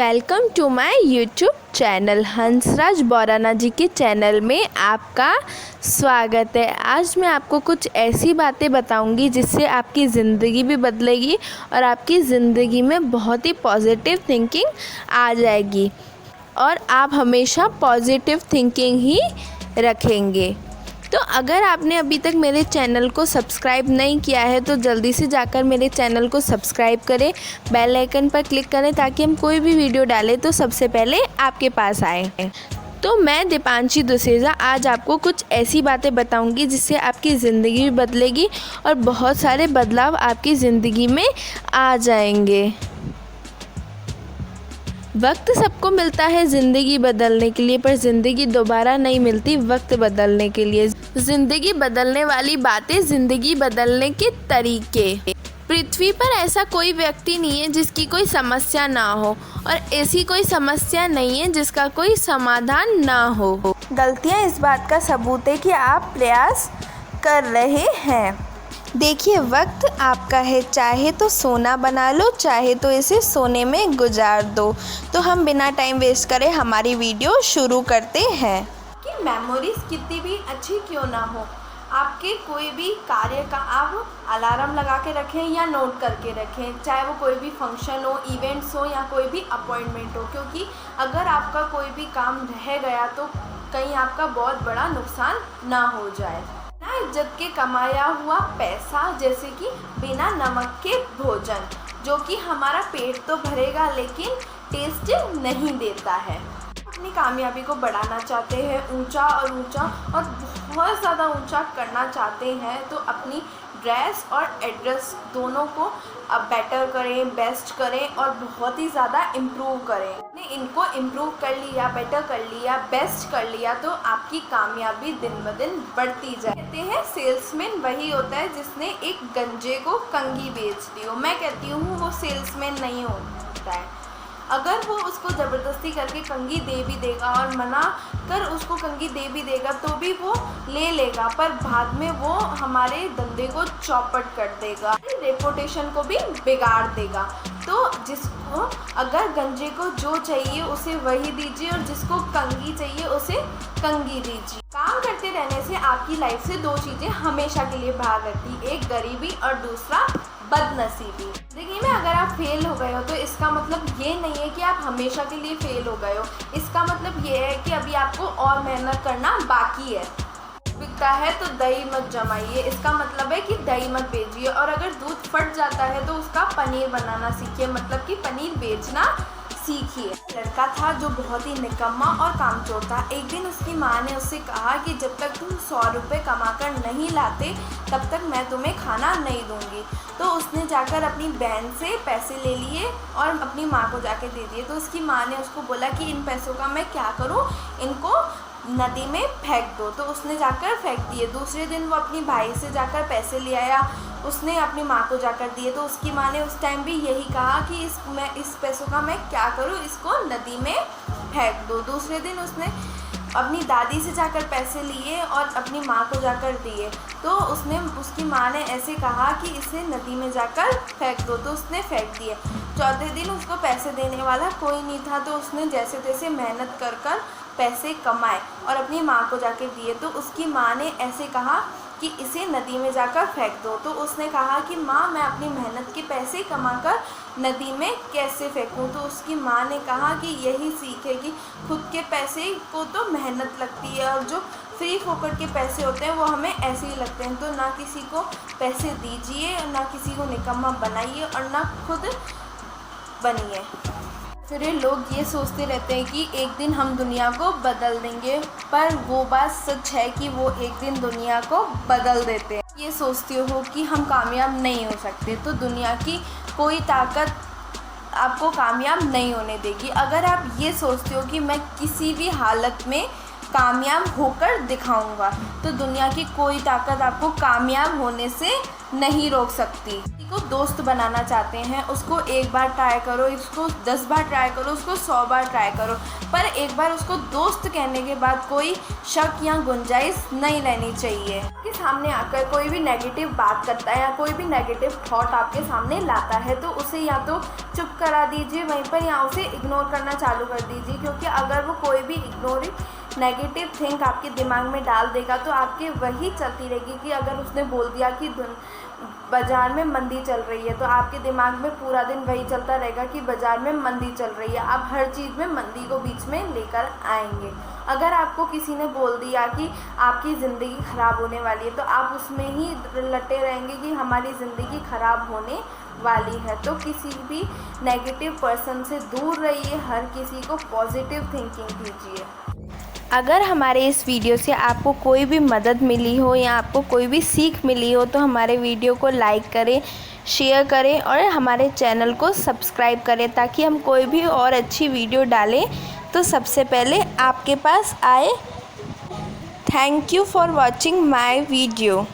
Welcome to my YouTube channel. Hansraj Borana ji के channel में आपका स्वागत है। आज मैं आपको कुछ ऐसी बातें बताऊंगी जिससे आपकी ज़िंदगी भी बदलेगी और आपकी ज़िंदगी में बहुत ही पॉजिटिव थिंकिंग आ जाएगी और आप हमेशा पॉजिटिव थिंकिंग ही रखेंगे। तो अगर आपने अभी तक मेरे चैनल को सब्सक्राइब नहीं किया है तो जल्दी से जाकर मेरे चैनल को सब्सक्राइब करें, बेल आइकन पर क्लिक करें ताकि हम कोई भी वीडियो डालें तो सबसे पहले आपके पास आए। तो मैं दीपांशी दुसेजा आज आपको कुछ ऐसी बातें बताऊंगी जिससे आपकी ज़िंदगी भी बदलेगी और बहुत सारे बदलाव आपकी ज़िंदगी में आ जाएंगे। वक्त सबको मिलता है ज़िंदगी बदलने के लिए, पर ज़िंदगी दोबारा नहीं मिलती वक्त बदलने के लिए। ज़िंदगी बदलने वाली बातें, ज़िंदगी बदलने के तरीके। पृथ्वी पर ऐसा कोई व्यक्ति नहीं है जिसकी कोई समस्या ना हो और ऐसी कोई समस्या नहीं है जिसका कोई समाधान ना हो। गलतियाँ इस बात का सबूत है कि आप प्रयास कर रहे हैं। देखिए, वक्त आपका है, चाहे तो सोना बना लो, चाहे तो इसे सोने में गुजार दो। तो हम बिना टाइम वेस्ट करे हमारी वीडियो शुरू करते हैं। कि मेमोरीज कितनी भी अच्छी क्यों ना हो, आपके कोई भी कार्य का आप अलार्म लगा के रखें या नोट करके रखें, चाहे वो कोई भी फंक्शन हो, इवेंट्स हो या कोई भी अपॉइंटमेंट हो, क्योंकि अगर आपका कोई भी काम रह गया तो कहीं आपका बहुत बड़ा नुकसान ना हो जाए। बिना इज्जत के कमाया हुआ पैसा, जैसे कि बिना नमक के भोजन, जो कि हमारा पेट तो भरेगा लेकिन टेस्ट नहीं देता है। अपनी कामयाबी को बढ़ाना चाहते हैं, ऊंचा और बहुत ज़्यादा ऊंचा करना चाहते हैं, तो अपनी ड्रेस और एड्रेस दोनों को अब बेटर करें, बेस्ट करें और बहुत ही ज़्यादा इम्प्रूव करें। आपने इनको इम्प्रूव कर लिया, बेटर कर लिया, बेस्ट कर लिया तो आपकी कामयाबी दिन ब दिन बढ़ती जाए। कहते हैं सेल्समैन वही होता है जिसने एक गंजे को कंघी बेच दी हो। मैं कहती हूँ वो सेल्समैन नहीं होता है। अगर वो उसको ज़बरदस्ती करके कंघी दे भी देगा और मना कर उसको कंघी दे भी देगा तो भी वो ले लेगा, पर बाद में वो हमारे धंधे को चौपट कर देगा, रेपुटेशन को भी बिगाड़ देगा। तो जिसको अगर गंजे को जो चाहिए उसे वही दीजिए और जिसको कंघी चाहिए उसे कंघी दीजिए। काम करते रहने से आपकी लाइफ से दो चीज़ें हमेशा के लिए बाहर रहती, एक गरीबी और दूसरा बदनसीबी। जिंदगी में अगर आप फेल हो गए हो तो इसका मतलब ये नहीं है कि आप हमेशा के लिए फेल हो गए हो। इसका मतलब ये है कि अभी आपको और मेहनत करना बाकी है। बिकता है तो दही मत जमाइए, इसका मतलब है कि दही मत बेचिए। और अगर दूध फट जाता है तो उसका पनीर बनाना सीखिए, मतलब कि पनीर बेचना सीखिए। लड़का था जो बहुत ही निकम्मा और कामचोर था। एक दिन उसकी माँ ने उससे कहा कि जब तक तुम 100 रुपये कमाकर नहीं लाते तब तक मैं तुम्हें खाना नहीं दूंगी। तो उसने जाकर अपनी बहन से पैसे ले लिए और अपनी माँ को जाके दे दिए। तो उसकी माँ ने उसको बोला कि इन पैसों का मैं क्या करूँ, इनको नदी में फेंक दो। तो उसने जाकर फेंक दिए। दूसरे दिन वो अपनी भाई से जाकर पैसे ले आया, उसने अपनी माँ को जाकर दिए। तो उसकी माँ ने उस टाइम भी यही कहा कि इस पैसों का मैं क्या करूँ, इसको नदी में फेंक दो। दूसरे दिन उसने अपनी दादी से जाकर पैसे लिए और अपनी माँ को जाकर दिए। तो उसकी माँ ने ऐसे कहा कि इसे नदी में जाकर फेंक दो, तो उसने फेंक दिए। चौथे दिन उसको पैसे देने वाला कोई नहीं था, तो उसने जैसे तैसे मेहनत कर पैसे कमाए और अपनी माँ को जाकर दिए। तो उसकी माँ ने ऐसे कहा कि इसे नदी में जाकर फेंक दो। तो उसने कहा कि माँ, मैं अपनी मेहनत के पैसे कमाकर नदी में कैसे फेंकूं। तो उसकी माँ ने कहा कि यही सीख है कि खुद के पैसे को तो मेहनत लगती है और जो फ्री फोकट के पैसे होते हैं वो हमें ऐसे ही लगते हैं। तो ना किसी को पैसे दीजिए, ना किसी को निकम्मा बनाइए और ना खुद बनिए। फिर लोग ये सोचते रहते हैं कि एक दिन हम दुनिया को बदल देंगे, पर वो बात सच है कि वो एक दिन दुनिया को बदल देते हैं। ये सोचते हो कि हम कामयाब नहीं हो सकते तो दुनिया की कोई ताकत आपको कामयाब नहीं होने देगी। अगर आप ये सोचते हो कि मैं किसी भी हालत में कामयाब होकर दिखाऊंगा तो दुनिया की कोई ताकत आपको कामयाब होने से नहीं रोक सकती। को दोस्त बनाना चाहते हैं उसको एक बार ट्राई करो, इसको 10 बार ट्राई करो, उसको 100 बार ट्राई करो, पर एक बार उसको दोस्त कहने के बाद कोई शक या गुंजाइश नहीं रहनी चाहिए। कि सामने आकर कोई भी नेगेटिव बात करता है या कोई भी नेगेटिव थॉट आपके सामने लाता है तो उसे या तो चुप करा दीजिए वहीं पर, या उसे इग्नोर करना चालू कर दीजिए। क्योंकि अगर वो कोई भी नेगेटिव थिंक आपके दिमाग में डाल देगा तो आपके वही चलती रहेगी। कि अगर उसने बोल दिया कि बाज़ार में मंदी चल रही है तो आपके दिमाग में पूरा दिन वही चलता रहेगा कि बाज़ार में मंदी चल रही है। आप हर चीज़ में मंदी को बीच में लेकर आएंगे। अगर आपको किसी ने बोल दिया कि आपकी ज़िंदगी ख़राब होने वाली है तो आप उसमें ही लटे रहेंगे कि हमारी ज़िंदगी ख़राब होने वाली है। तो किसी भी नेगेटिव पर्सन से दूर रहिए, हर किसी को पॉजिटिव थिंकिंग कीजिए। अगर हमारे इस वीडियो से आपको कोई भी मदद मिली हो या आपको कोई भी सीख मिली हो तो हमारे वीडियो को लाइक करें, शेयर करें और हमारे चैनल को सब्सक्राइब करें ताकि हम कोई भी और अच्छी वीडियो डालें तो सबसे पहले आपके पास आए। Thank you for watching my video.